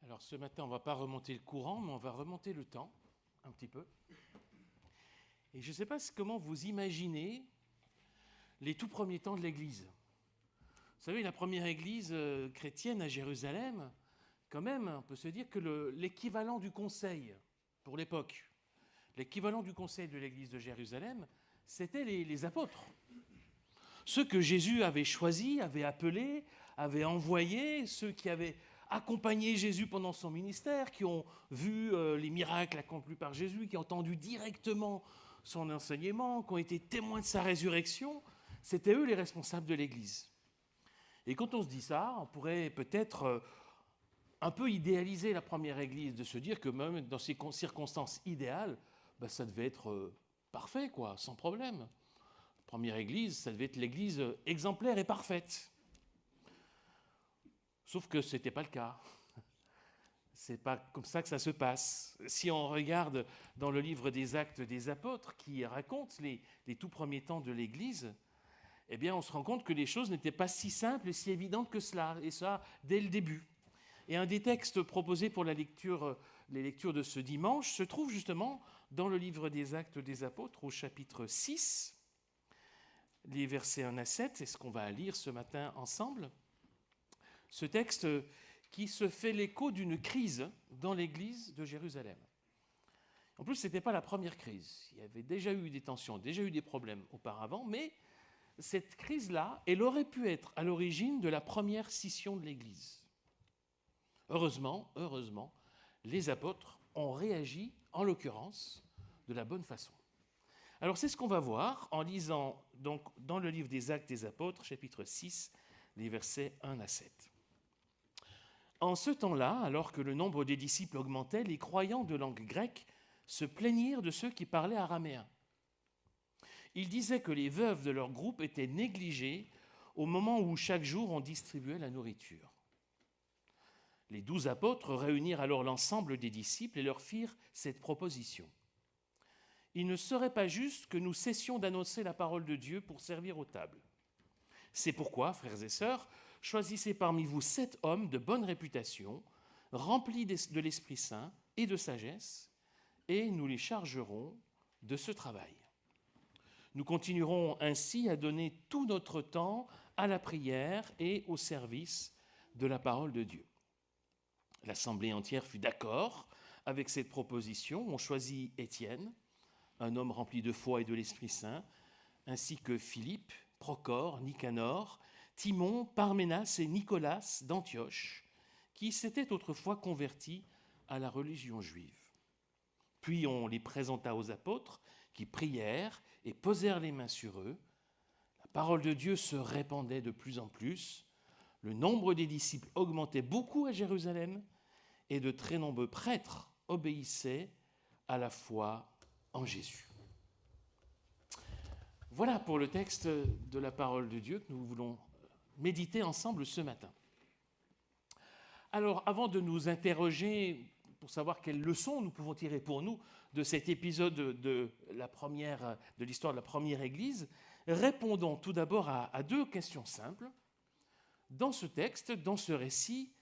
Alors ce matin, on ne va pas remonter le courant, mais on va remonter le temps, un petit peu. Et je ne sais pas comment vous imaginez les tout premiers temps de l'Église. Vous savez, la première Église chrétienne à Jérusalem, quand même, on peut se dire que l'équivalent du conseil pour l'époque, l'équivalent du conseil de l'Église de Jérusalem, c'était les apôtres. Ceux que Jésus avait choisis, avait appelés, avait envoyés, ceux qui avaient accompagné Jésus pendant son ministère, qui ont vu les miracles accomplis par Jésus, qui ont entendu directement son enseignement, qui ont été témoins de sa résurrection, c'était eux les responsables de l'Église. Et quand on se dit ça, on pourrait peut-être un peu idéaliser la première Église, de se dire que même dans ces circonstances idéales, ça devait être parfait, quoi, sans problème. La première Église, ça devait être l'Église exemplaire et parfaite. Sauf que ce n'était pas le cas. Ce n'est pas comme ça que ça se passe. Si on regarde dans le livre des Actes des Apôtres, qui raconte les tout premiers temps de l'Église, eh bien, on se rend compte que les choses n'étaient pas si simples et si évidentes que cela, et ça, dès le début. Et un des textes proposés pour les lectures de ce dimanche se trouve justement dans le livre des Actes des Apôtres, au chapitre 6, les versets 1 à 7, c'est ce qu'on va lire ce matin ensemble. Ce texte qui se fait l'écho d'une crise dans l'église de Jérusalem. En plus, ce n'était pas la première crise. Il y avait déjà eu des tensions, déjà eu des problèmes auparavant, mais cette crise-là, elle aurait pu être à l'origine de la première scission de l'église. Heureusement, les apôtres ont réagi, en l'occurrence, de la bonne façon. Alors c'est ce qu'on va voir en lisant donc, dans le livre des Actes des Apôtres, chapitre 6, les versets 1 à 7. En ce temps-là, alors que le nombre des disciples augmentait, les croyants de langue grecque se plaignirent de ceux qui parlaient araméen. Ils disaient que les veuves de leur groupe étaient négligées au moment où chaque jour on distribuait la nourriture. Les 12 apôtres réunirent alors l'ensemble des disciples et leur firent cette proposition. Il ne serait pas juste que nous cessions d'annoncer la parole de Dieu pour servir aux tables. C'est pourquoi, frères et sœurs, choisissez parmi vous 7 hommes de bonne réputation, remplis de l'Esprit Saint et de sagesse, et nous les chargerons de ce travail. Nous continuerons ainsi à donner tout notre temps à la prière et au service de la parole de Dieu. L'assemblée entière fut d'accord avec cette proposition. On choisit Étienne, un homme rempli de foi et de l'Esprit Saint, ainsi que Philippe, Procore, Nicanor, Timon, Parménas et Nicolas d'Antioche, qui s'étaient autrefois convertis à la religion juive. Puis on les présenta aux apôtres, qui prièrent et posèrent les mains sur eux. La parole de Dieu se répandait de plus en plus. Le nombre des disciples augmentait beaucoup à Jérusalem, et de très nombreux prêtres obéissaient à la foi en Jésus. Voilà pour le texte de la parole de Dieu que nous voulons méditer ensemble ce matin. Alors, avant de nous interroger pour savoir quelles leçons nous pouvons tirer pour nous de cet épisode de l'histoire de la première Église, répondons tout d'abord à 2 questions simples. Dans ce texte, dans ce récit,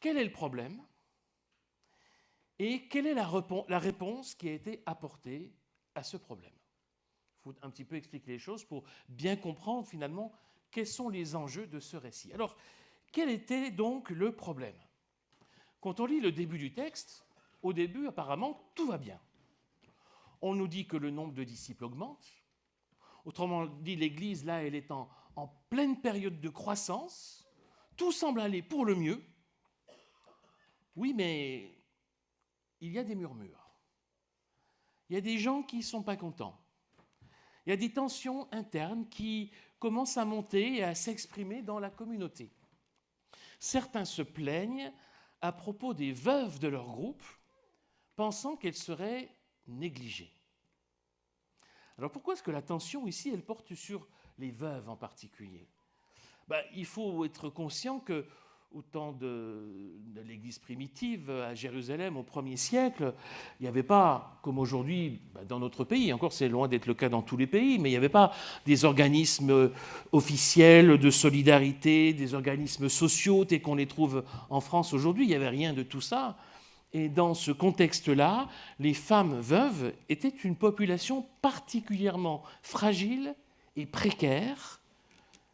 quel est le problème ? Et quelle est la réponse qui a été apportée à ce problème ? Il faut un petit peu expliquer les choses pour bien comprendre finalement quels sont les enjeux de ce récit. Alors, quel était donc le problème ? Quand on lit le début du texte, au début, apparemment, tout va bien. On nous dit que le nombre de disciples augmente. Autrement dit, l'Église, là, elle est en pleine période de croissance. Tout semble aller pour le mieux. Oui, mais il y a des murmures. Il y a des gens qui ne sont pas contents. Il y a des tensions internes qui commencent à monter et à s'exprimer dans la communauté. Certains se plaignent à propos des veuves de leur groupe, pensant qu'elles seraient négligées. Alors pourquoi est-ce que la tension ici, elle porte sur les veuves en particulier ? Il faut être conscient que au temps de l'Église primitive à Jérusalem au 1er siècle, il n'y avait pas, comme aujourd'hui dans notre pays, encore c'est loin d'être le cas dans tous les pays, mais il n'y avait pas des organismes officiels de solidarité, des organismes sociaux tels qu'on les trouve en France aujourd'hui, il n'y avait rien de tout ça. Et dans ce contexte-là, les femmes veuves étaient une population particulièrement fragile et précaire,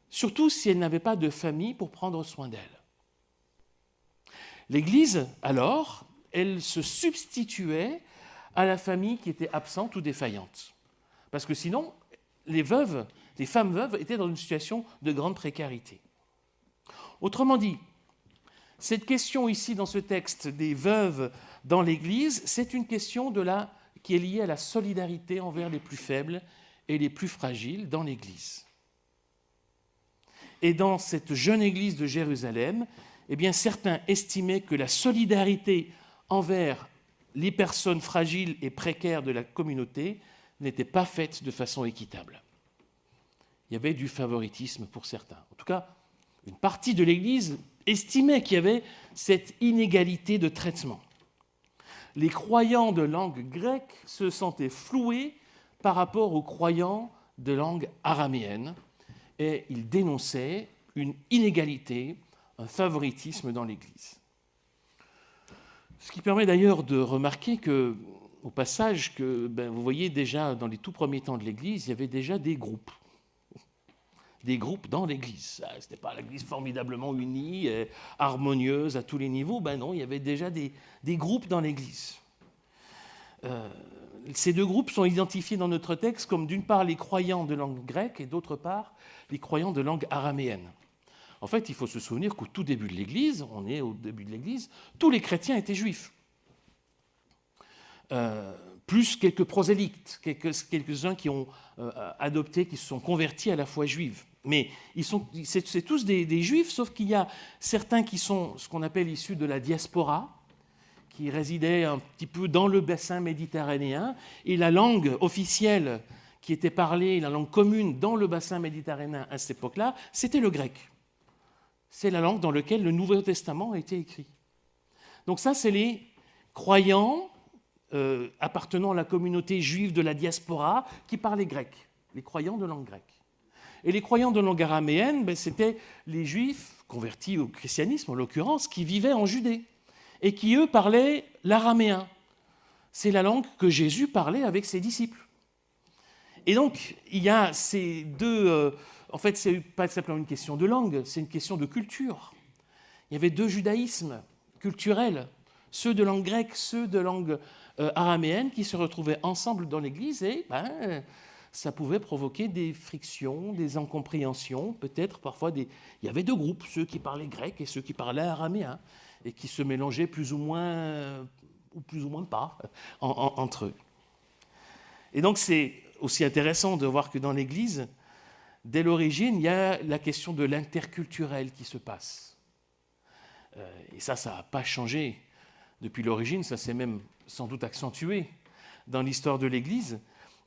surtout si elles n'avaient pas de famille pour prendre soin d'elles. L'Église, alors, elle se substituait à la famille qui était absente ou défaillante. Parce que sinon, les femmes veuves étaient dans une situation de grande précarité. Autrement dit, cette question ici dans ce texte des veuves dans l'Église, c'est une question qui est liée à la solidarité envers les plus faibles et les plus fragiles dans l'Église. Et dans cette jeune Église de Jérusalem, eh bien, certains estimaient que la solidarité envers les personnes fragiles et précaires de la communauté n'était pas faite de façon équitable. Il y avait du favoritisme pour certains. En tout cas, une partie de l'Église estimait qu'il y avait cette inégalité de traitement. Les croyants de langue grecque se sentaient floués par rapport aux croyants de langue araméenne et ils dénonçaient une inégalité, un favoritisme dans l'Église. Ce qui permet d'ailleurs de remarquer au passage que vous voyez déjà dans les tout premiers temps de l'Église, il y avait déjà des groupes dans l'Église. Ce n'était pas l'Église formidablement unie, harmonieuse à tous les niveaux, non, il y avait déjà des groupes dans l'Église. Ces deux groupes sont identifiés dans notre texte comme d'une part les croyants de langue grecque et d'autre part les croyants de langue araméenne. En fait, il faut se souvenir qu'au tout début de l'Église, on est au début de l'Église, tous les chrétiens étaient juifs. Plus quelques prosélytes, quelques-uns qui ont adopté, qui se sont convertis à la foi juive. Mais c'est tous des juifs, sauf qu'il y a certains qui sont ce qu'on appelle issus de la diaspora, qui résidaient un petit peu dans le bassin méditerranéen, et la langue officielle qui était parlée, la langue commune dans le bassin méditerranéen à cette époque-là, c'était le grec. C'est la langue dans laquelle le Nouveau Testament a été écrit. Donc ça, c'est les croyants appartenant à la communauté juive de la diaspora qui parlaient grec, les croyants de langue grecque. Et les croyants de langue araméenne, c'était les juifs convertis au christianisme, en l'occurrence, qui vivaient en Judée et qui, eux, parlaient l'araméen. C'est la langue que Jésus parlait avec ses disciples. Et donc, il y a ces deux... en fait, ce n'est pas simplement une question de langue, c'est une question de culture. Il y avait deux judaïsmes culturels, ceux de langue grecque, ceux de langue araméenne, qui se retrouvaient ensemble dans l'Église et ça pouvait provoquer des frictions, des incompréhensions, peut-être parfois il y avait deux groupes, ceux qui parlaient grec et ceux qui parlaient araméen, et qui se mélangeaient plus ou moins pas entre eux. Et donc c'est aussi intéressant de voir que dans l'Église, dès l'origine, il y a la question de l'interculturel qui se passe. Et ça n'a pas changé depuis l'origine, ça s'est même sans doute accentué dans l'histoire de l'Église.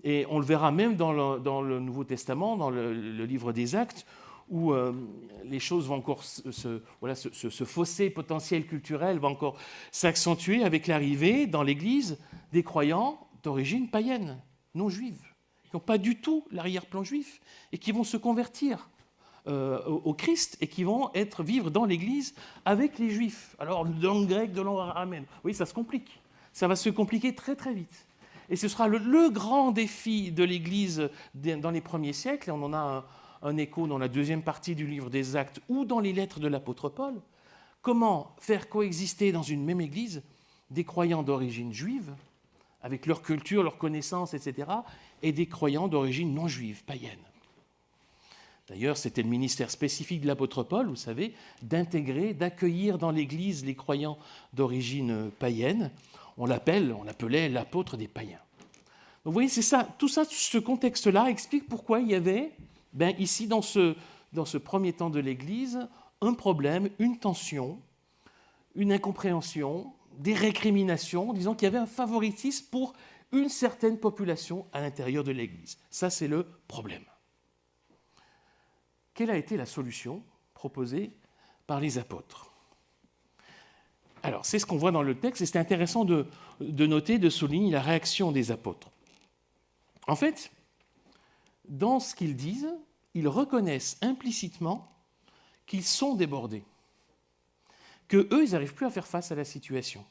Et on le verra même dans le Nouveau Testament, dans le livre des Actes, où les choses vont encore ce fossé potentiel culturel va encore s'accentuer avec l'arrivée dans l'Église des croyants d'origine païenne, non juive, qui n'ont pas du tout l'arrière-plan juif et qui vont se convertir au Christ et qui vont vivre dans l'Église avec les Juifs. Alors, de langue grecque, de langue araméenne. Oui, ça se complique. Ça va se compliquer très, très vite. Et ce sera le grand défi de l'Église dans les premiers siècles, et on en a un écho dans la deuxième partie du livre des Actes ou dans les lettres de l'apôtre Paul. Comment faire coexister dans une même Église des croyants d'origine juive, avec leur culture, leurs connaissances, etc., et des croyants d'origine non juive, païenne. D'ailleurs, c'était le ministère spécifique de l'apôtre Paul, vous savez, d'intégrer, d'accueillir dans l'Église les croyants d'origine païenne. On l'appelait l'apôtre des païens. Donc vous voyez, c'est ça, tout ça, ce contexte-là explique pourquoi il y avait, ici, dans ce premier temps de l'Église, un problème, une tension, une incompréhension, des récriminations, disant qu'il y avait un favoritisme pour une certaine population à l'intérieur de l'Église. Ça, c'est le problème. Quelle a été la solution proposée par les apôtres ? Alors, c'est ce qu'on voit dans le texte, et c'est intéressant de noter, de souligner la réaction des apôtres. En fait, dans ce qu'ils disent, ils reconnaissent implicitement qu'ils sont débordés, qu'eux, ils n'arrivent plus à faire face à la situation.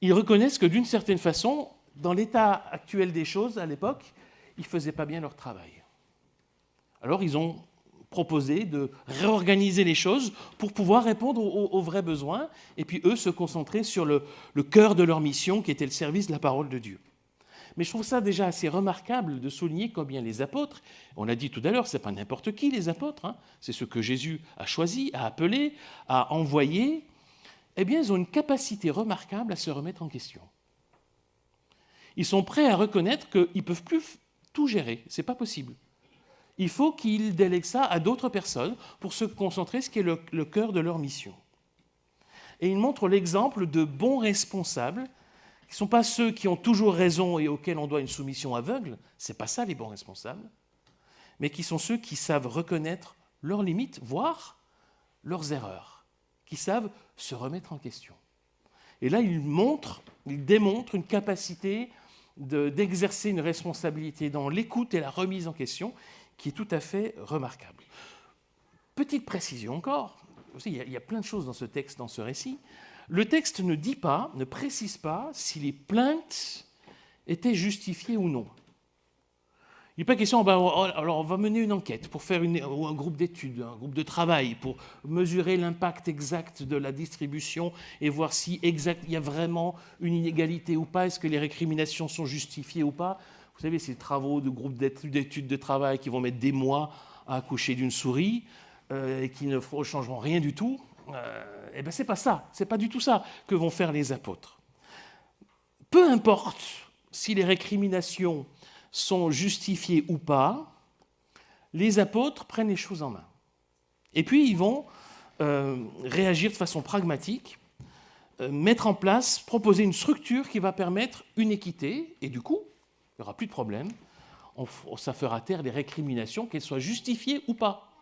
Ils reconnaissent que d'une certaine façon, dans l'état actuel des choses à l'époque, ils ne faisaient pas bien leur travail. Alors ils ont proposé de réorganiser les choses pour pouvoir répondre aux vrais besoins, et puis eux se concentrer sur le cœur de leur mission, qui était le service de la parole de Dieu. Mais je trouve ça déjà assez remarquable de souligner combien les apôtres, on l'a dit tout à l'heure, ce n'est pas n'importe qui les apôtres, hein, c'est ceux que Jésus a choisis, a appelés, a envoyés, eh bien ils ont une capacité remarquable à se remettre en question. Ils sont prêts à reconnaître qu'ils ne peuvent plus tout gérer, ce n'est pas possible. Il faut qu'ils délèguent ça à d'autres personnes pour se concentrer sur ce qui est le cœur de leur mission. Et ils montrent l'exemple de bons responsables, qui ne sont pas ceux qui ont toujours raison et auxquels on doit une soumission aveugle, ce n'est pas ça les bons responsables, mais qui sont ceux qui savent reconnaître leurs limites, voire leurs erreurs, qui savent se remettre en question. Et là, ils démontrent une capacité d'exercer une responsabilité dans l'écoute et la remise en question qui est tout à fait remarquable. Petite précision encore, il y a plein de choses dans ce texte, dans ce récit. Le texte ne précise pas si les plaintes étaient justifiées ou non. Il n'est pas question, alors on va mener une enquête pour faire un groupe d'études, un groupe de travail, pour mesurer l'impact exact de la distribution et voir si il y a vraiment une inégalité ou pas, est-ce que les récriminations sont justifiées ou pas. Vous savez, ces travaux de groupes d'études de travail qui vont mettre des mois à accoucher d'une souris et qui ne changeront rien du tout, eh bien c'est pas ça, c'est pas du tout ça que vont faire les apôtres. Peu importe si les récriminations sont justifiées ou pas, les apôtres prennent les choses en main. Et puis ils vont réagir de façon pragmatique, mettre en place, proposer une structure qui va permettre une équité, et du coup, il n'y aura plus de problème, ça fera taire les récriminations, qu'elles soient justifiées ou pas.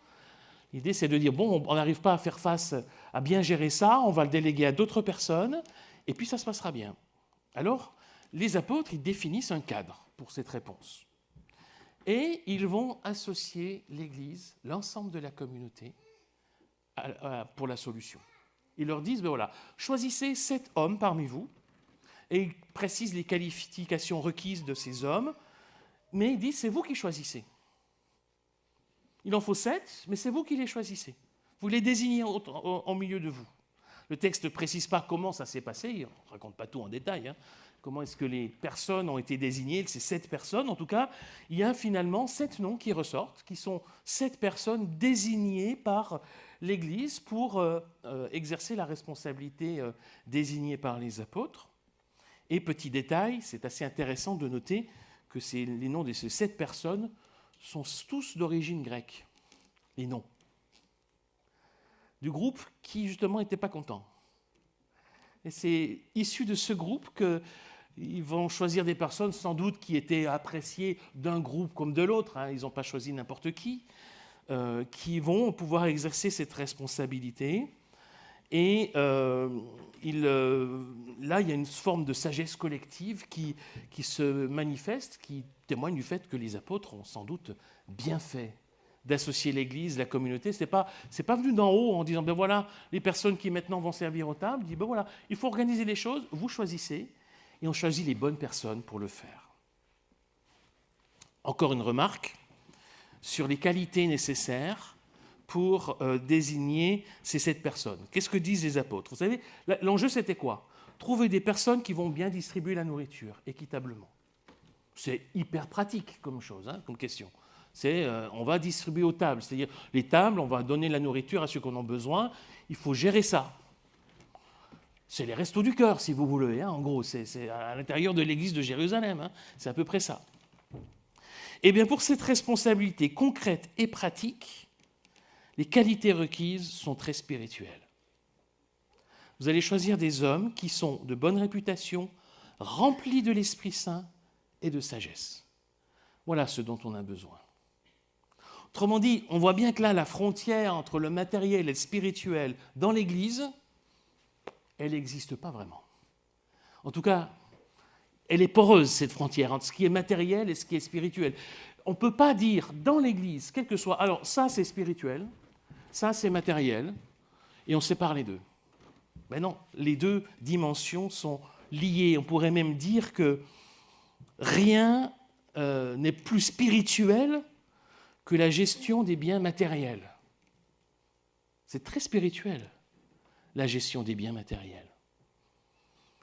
L'idée, c'est de dire, bon, on n'arrive pas à faire face, à bien gérer ça, on va le déléguer à d'autres personnes, et puis ça se passera bien. Alors, les apôtres, ils définissent un cadre pour cette réponse. Et ils vont associer l'Église, l'ensemble de la communauté, pour la solution. Ils leur disent, ben voilà, choisissez 7 hommes parmi vous, et ils précisent les qualifications requises de ces hommes, mais ils disent, c'est vous qui choisissez. Il en faut 7, mais c'est vous qui les choisissez. Vous les désignez en milieu de vous. Le texte ne précise pas comment ça s'est passé, il ne raconte pas tout en détail, hein. Comment est-ce que les personnes ont été désignées, ces 7 personnes. En tout cas, il y a finalement 7 noms qui ressortent, qui sont 7 personnes désignées par l'Église pour exercer la responsabilité désignée par les apôtres. Et petit détail, c'est assez intéressant de noter que les noms de ces 7 personnes sont tous d'origine grecque, les noms, du groupe qui justement n'était pas content. Et c'est issu de ce groupe qu'ils vont choisir des personnes sans doute qui étaient appréciées d'un groupe comme de l'autre, hein, ils n'ont pas choisi n'importe qui vont pouvoir exercer cette responsabilité. Et là, il y a une forme de sagesse collective qui se manifeste, qui témoigne du fait que les apôtres ont sans doute bien fait d'associer l'Église, la communauté. C'est pas venu d'en haut en disant, ben voilà, les personnes qui maintenant vont servir aux tables, disent, ben voilà, il faut organiser les choses, vous choisissez, et on choisit les bonnes personnes pour le faire. Encore une remarque sur les qualités nécessaires pour désigner ces 7 personnes. Qu'est-ce que disent les apôtres? Vous savez, l'enjeu, c'était quoi? Trouver des personnes qui vont bien distribuer la nourriture, équitablement. C'est hyper pratique comme chose, hein, comme question. C'est on va distribuer aux tables, c'est-à-dire les tables, on va donner la nourriture à ceux qui en ont besoin, il faut gérer ça. C'est les restos du cœur, si vous voulez, hein, en gros, c'est à l'intérieur de l'église de Jérusalem, hein, c'est à peu près ça. Eh bien, pour cette responsabilité concrète et pratique, les qualités requises sont très spirituelles. Vous allez choisir des hommes qui sont de bonne réputation, remplis de l'Esprit Saint et de sagesse. Voilà ce dont on a besoin. Autrement dit, on voit bien que là, la frontière entre le matériel et le spirituel dans l'Église, elle n'existe pas vraiment. En tout cas, elle est poreuse, cette frontière, entre ce qui est matériel et ce qui est spirituel. On ne peut pas dire dans l'Église, quel que soit, alors ça c'est spirituel, ça c'est matériel, et on sépare les deux. Mais non, les deux dimensions sont liées. On pourrait même dire que rien n'est plus spirituel que la gestion des biens matériels. C'est très spirituel, la gestion des biens matériels.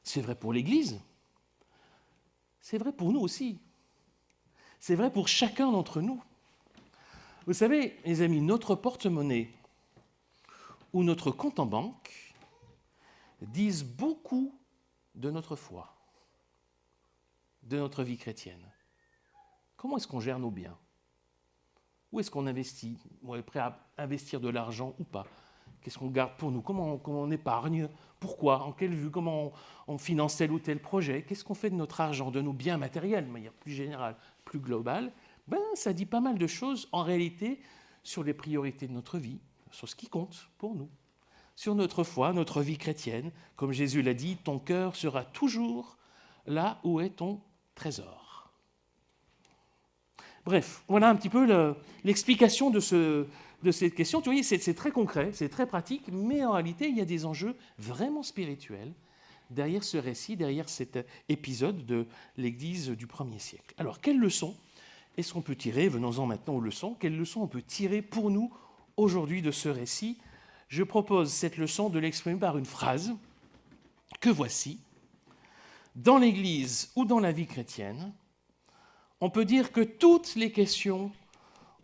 C'est vrai pour l'Église, c'est vrai pour nous aussi. C'est vrai pour chacun d'entre nous. Vous savez, les amis, notre porte-monnaie ou notre compte en banque disent beaucoup de notre foi, de notre vie chrétienne. Comment est-ce qu'on gère nos biens? Où est-ce qu'on investit? On est prêt à investir de l'argent ou pas? Qu'est-ce qu'on garde pour nous? Comment on épargne? Pourquoi? En quelle vue? Comment on finance tel ou tel projet? Qu'est-ce qu'on fait de notre argent, de nos biens matériels, de manière plus générale, plus globale? Ça dit pas mal de choses, en réalité, sur les priorités de notre vie, sur ce qui compte pour nous, sur notre foi, notre vie chrétienne. Comme Jésus l'a dit, ton cœur sera toujours là où est ton trésor. Bref, voilà un petit peu l'explication de cette question. Tu vois, c'est très concret, c'est très pratique, mais en réalité, il y a des enjeux vraiment spirituels derrière ce récit, derrière cet épisode de l'Église du 1er siècle. Alors, quelles leçons est-ce qu'on peut tirer? Venons-en maintenant aux leçons. Quelles leçons on peut tirer pour nous aujourd'hui de ce récit? Je propose cette leçon de l'exprimer par une phrase que voici. Dans l'Église ou dans la vie chrétienne, on peut dire que toutes les questions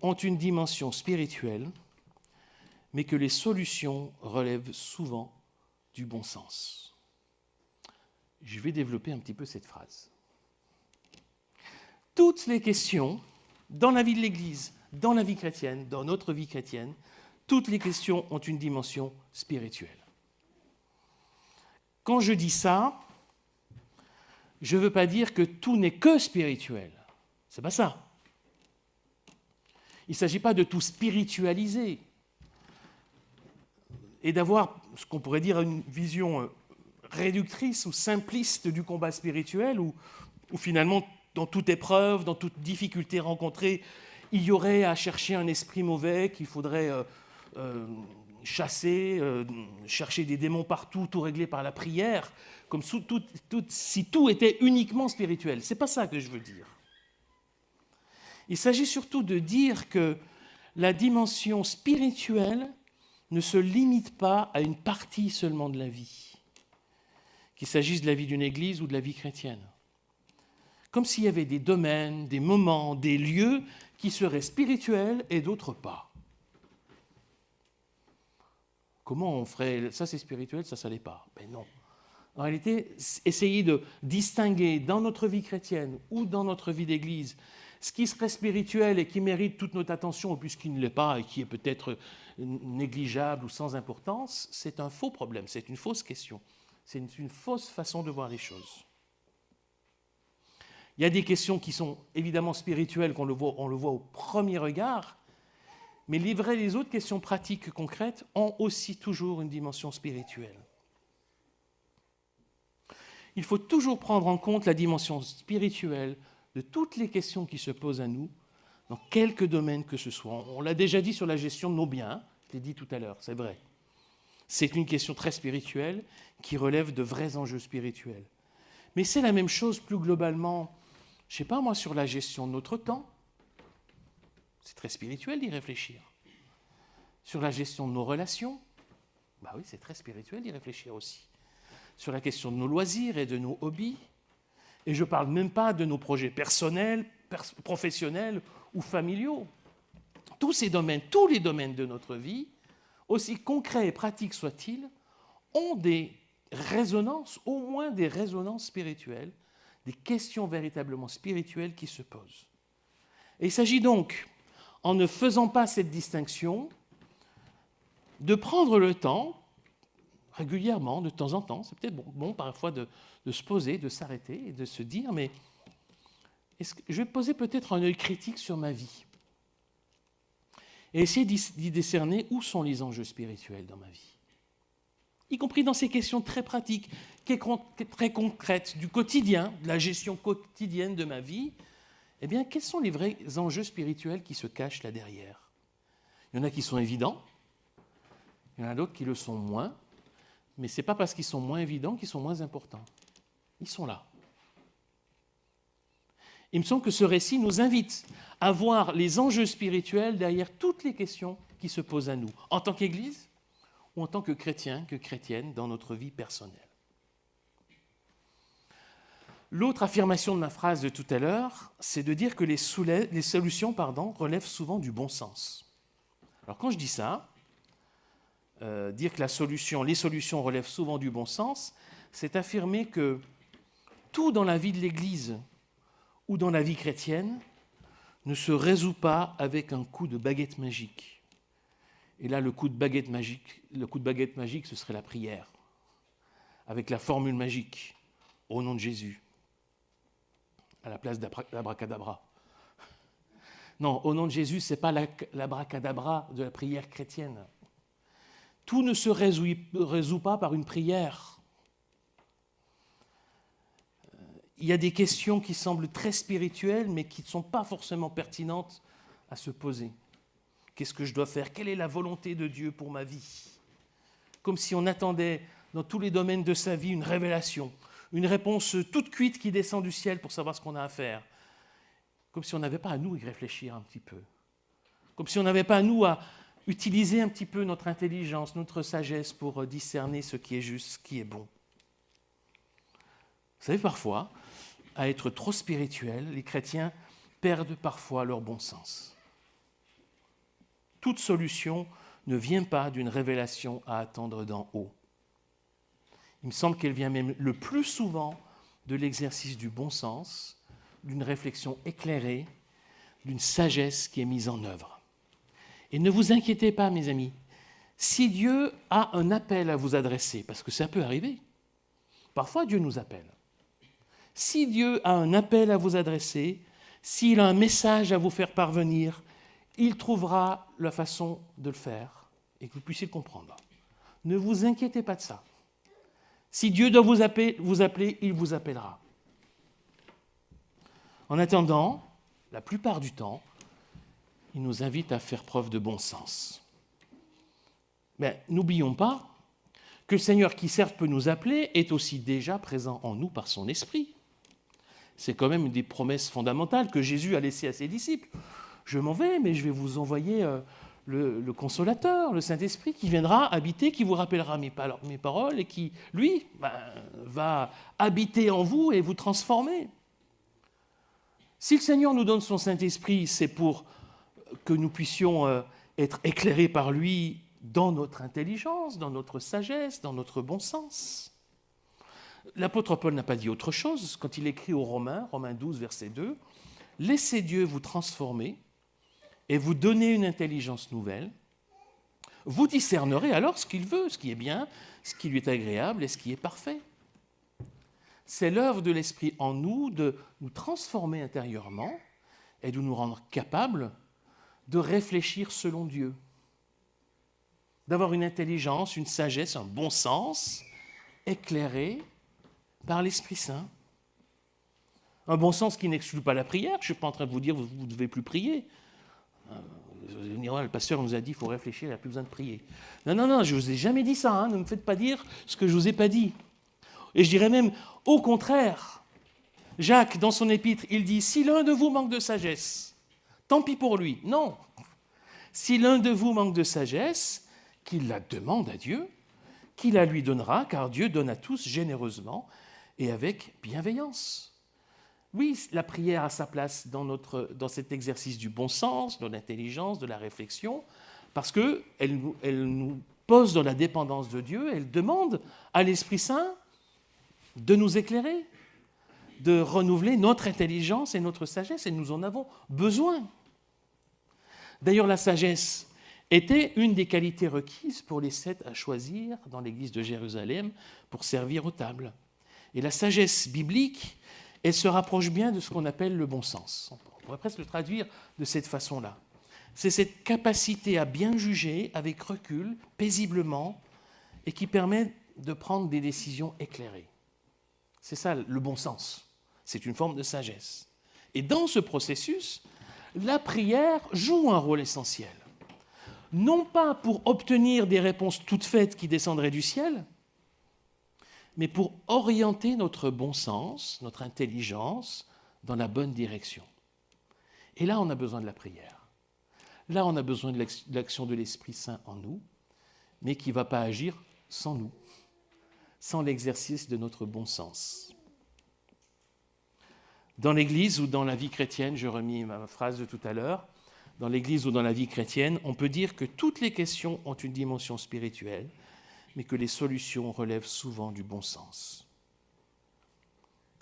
ont une dimension spirituelle, mais que les solutions relèvent souvent du bon sens. Je vais développer un petit peu cette phrase. Toutes les questions, dans la vie de l'Église, dans la vie chrétienne, dans notre vie chrétienne, toutes les questions ont une dimension spirituelle. Quand je dis ça, je ne veux pas dire que tout n'est que spirituel. C'est pas ça. Il ne s'agit pas de tout spiritualiser et d'avoir ce qu'on pourrait dire une vision réductrice ou simpliste du combat spirituel où finalement, dans toute épreuve, dans toute difficulté rencontrée, il y aurait à chercher un esprit mauvais qu'il faudrait chasser, chercher des démons partout, tout régler par la prière, comme si tout était uniquement spirituel. Ce n'est pas ça que je veux dire. Il s'agit surtout de dire que la dimension spirituelle ne se limite pas à une partie seulement de la vie, qu'il s'agisse de la vie d'une église ou de la vie chrétienne. Comme s'il y avait des domaines, des moments, des lieux qui seraient spirituels et d'autres pas. Comment on ferait? Ça c'est spirituel, ça l'est pas. Ben non. En réalité, essayer de distinguer dans notre vie chrétienne ou dans notre vie d'église ce qui serait spirituel et qui mérite toute notre attention, ou puisqu'il ne l'est pas et qui est peut-être négligeable ou sans importance, c'est un faux problème, c'est une fausse question. C'est une fausse façon de voir les choses. Il y a des questions qui sont évidemment spirituelles, on le voit au premier regard, mais les autres questions pratiques concrètes ont aussi toujours une dimension spirituelle. Il faut toujours prendre en compte la dimension spirituelle de toutes les questions qui se posent à nous, dans quelque domaine que ce soit. On l'a déjà dit sur la gestion de nos biens, je l'ai dit tout à l'heure, c'est vrai. C'est une question très spirituelle qui relève de vrais enjeux spirituels. Mais c'est la même chose plus globalement, je ne sais pas moi, sur la gestion de notre temps. C'est très spirituel d'y réfléchir. Sur la gestion de nos relations, bah oui, c'est très spirituel d'y réfléchir aussi. Sur la question de nos loisirs et de nos hobbies. Et je ne parle même pas de nos projets personnels, professionnels ou familiaux. Tous ces domaines, tous les domaines de notre vie, aussi concrets et pratiques soient-ils, ont des résonances, au moins des résonances spirituelles, des questions véritablement spirituelles qui se posent. Et il s'agit donc, en ne faisant pas cette distinction, de prendre le temps, régulièrement, de temps en temps, c'est peut-être bon parfois de se poser, de s'arrêter et de se dire, mais je vais poser peut-être un œil critique sur ma vie et essayer d'y décerner où sont les enjeux spirituels dans ma vie, y compris dans ces questions très pratiques, très concrètes, du quotidien, de la gestion quotidienne de ma vie, eh bien, quels sont les vrais enjeux spirituels qui se cachent là derrière? Il y en a qui sont évidents, il y en a d'autres qui le sont moins, mais ce n'est pas parce qu'ils sont moins évidents qu'ils sont moins importants. Ils sont là. Il me semble que ce récit nous invite à voir les enjeux spirituels derrière toutes les questions qui se posent à nous, en tant qu'Église ou en tant que chrétiens, que chrétiennes, dans notre vie personnelle. L'autre affirmation de ma phrase de tout à l'heure, c'est de dire que les solutions relèvent souvent du bon sens. Alors quand je dis ça, dire que les solutions relèvent souvent du bon sens, c'est affirmer que tout dans la vie de l'Église ou dans la vie chrétienne ne se résout pas avec un coup de baguette magique. Et là, le coup de baguette magique, ce serait la prière, avec la formule magique, au nom de Jésus, à la place d'abracadabra. Non, au nom de Jésus, ce n'est pas l'abracadabra de la prière chrétienne. Tout ne se résout pas par une prière. Il y a des questions qui semblent très spirituelles, mais qui ne sont pas forcément pertinentes à se poser. Qu'est-ce que je dois faire? Quelle est la volonté de Dieu pour ma vie? Comme si on attendait dans tous les domaines de sa vie une révélation, une réponse toute cuite qui descend du ciel pour savoir ce qu'on a à faire. Comme si on n'avait pas à nous y réfléchir un petit peu. Comme si on n'avait pas à nous à utiliser un petit peu notre intelligence, notre sagesse pour discerner ce qui est juste, ce qui est bon. Vous savez, parfois, à être trop spirituels, les chrétiens perdent parfois leur bon sens. Toute solution ne vient pas d'une révélation à attendre d'en haut. Il me semble qu'elle vient même le plus souvent de l'exercice du bon sens, d'une réflexion éclairée, d'une sagesse qui est mise en œuvre. Et ne vous inquiétez pas, mes amis, si Dieu a un appel à vous adresser, parce que ça peut arriver, parfois Dieu nous appelle. Si Dieu a un appel à vous adresser, s'il a un message à vous faire parvenir, il trouvera la façon de le faire et que vous puissiez le comprendre. Ne vous inquiétez pas de ça. Si Dieu doit vous appeler, il vous appellera. En attendant, la plupart du temps, il nous invite à faire preuve de bon sens. Mais n'oublions pas que le Seigneur, qui certes peut nous appeler, est aussi déjà présent en nous par son Esprit. C'est quand même une des promesses fondamentales que Jésus a laissées à ses disciples. Je m'en vais, mais je vais vous envoyer le Consolateur, le Saint-Esprit, qui viendra habiter, qui vous rappellera mes paroles et qui, lui, va habiter en vous et vous transformer. Si le Seigneur nous donne son Saint-Esprit, c'est pour que nous puissions être éclairés par lui dans notre intelligence, dans notre sagesse, dans notre bon sens. L'apôtre Paul n'a pas dit autre chose quand il écrit aux Romains 12, verset 2, « Laissez Dieu vous transformer et vous donner une intelligence nouvelle. Vous discernerez alors ce qu'il veut, ce qui est bien, ce qui lui est agréable et ce qui est parfait. » C'est l'œuvre de l'Esprit en nous de nous transformer intérieurement et de nous rendre capables de réfléchir selon Dieu, d'avoir une intelligence, une sagesse, un bon sens éclairé par l'Esprit Saint. Un bon sens qui n'exclut pas la prière. Je ne suis pas en train de vous dire vous ne devez plus prier. Le pasteur nous a dit qu'il faut réfléchir, il n'y a plus besoin de prier. Non, je ne vous ai jamais dit ça. Ne me faites pas dire ce que je ne vous ai pas dit. Et je dirais même au contraire. Jacques, dans son épître, il dit « Si l'un de vous manque de sagesse, tant pis pour lui. » Non. Si l'un de vous manque de sagesse, qu'il la demande à Dieu, qu'il la lui donnera, car Dieu donne à tous généreusement et avec bienveillance. Oui, la prière a sa place dans cet exercice du bon sens, de l'intelligence, de la réflexion, parce qu'elle nous pose dans la dépendance de Dieu, elle demande à l'Esprit Saint de nous éclairer, de renouveler notre intelligence et notre sagesse, et nous en avons besoin. D'ailleurs, la sagesse était une des qualités requises pour les 7 à choisir dans l'église de Jérusalem pour servir aux tables. Et la sagesse biblique, elle se rapproche bien de ce qu'on appelle le bon sens. On pourrait presque le traduire de cette façon-là. C'est cette capacité à bien juger avec recul, paisiblement, et qui permet de prendre des décisions éclairées. C'est ça le bon sens. C'est une forme de sagesse. Et dans ce processus, la prière joue un rôle essentiel. Non pas pour obtenir des réponses toutes faites qui descendraient du ciel, mais pour orienter notre bon sens, notre intelligence, dans la bonne direction. Et là, on a besoin de la prière. Là, on a besoin de l'action de l'Esprit Saint en nous, mais qui ne va pas agir sans nous, sans l'exercice de notre bon sens. Dans l'Église ou dans la vie chrétienne, je remis ma phrase de tout à l'heure, dans l'Église ou dans la vie chrétienne, on peut dire que toutes les questions ont une dimension spirituelle, mais que les solutions relèvent souvent du bon sens.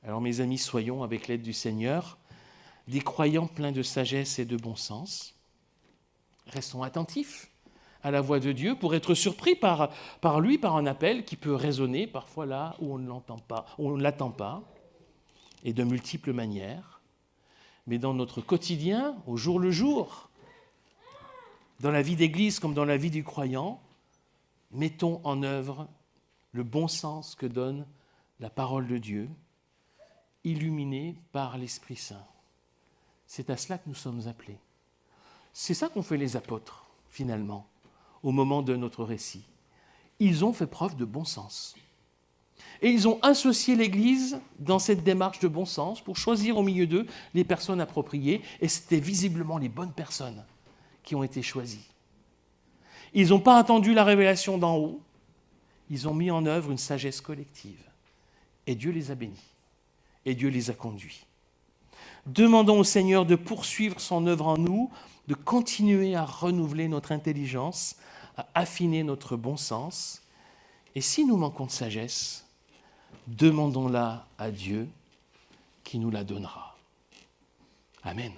Alors mes amis, soyons, avec l'aide du Seigneur, des croyants pleins de sagesse et de bon sens. Restons attentifs à la voix de Dieu pour être surpris par lui, par un appel qui peut résonner parfois là où on ne l'entend pas, où on ne l'attend pas, et de multiples manières. Mais dans notre quotidien, au jour le jour, dans la vie d'Église comme dans la vie du croyant, mettons en œuvre le bon sens que donne la parole de Dieu, illuminée par l'Esprit Saint. C'est à cela que nous sommes appelés. C'est ça qu'ont fait les apôtres, finalement, au moment de notre récit. Ils ont fait preuve de bon sens. Et ils ont associé l'Église dans cette démarche de bon sens pour choisir au milieu d'eux les personnes appropriées. Et c'était visiblement les bonnes personnes qui ont été choisies. Ils n'ont pas attendu la révélation d'en haut. Ils ont mis en œuvre une sagesse collective. Et Dieu les a bénis. Et Dieu les a conduits. Demandons au Seigneur de poursuivre son œuvre en nous, de continuer à renouveler notre intelligence, à affiner notre bon sens. Et si nous manquons de sagesse, demandons-la à Dieu qui nous la donnera. Amen.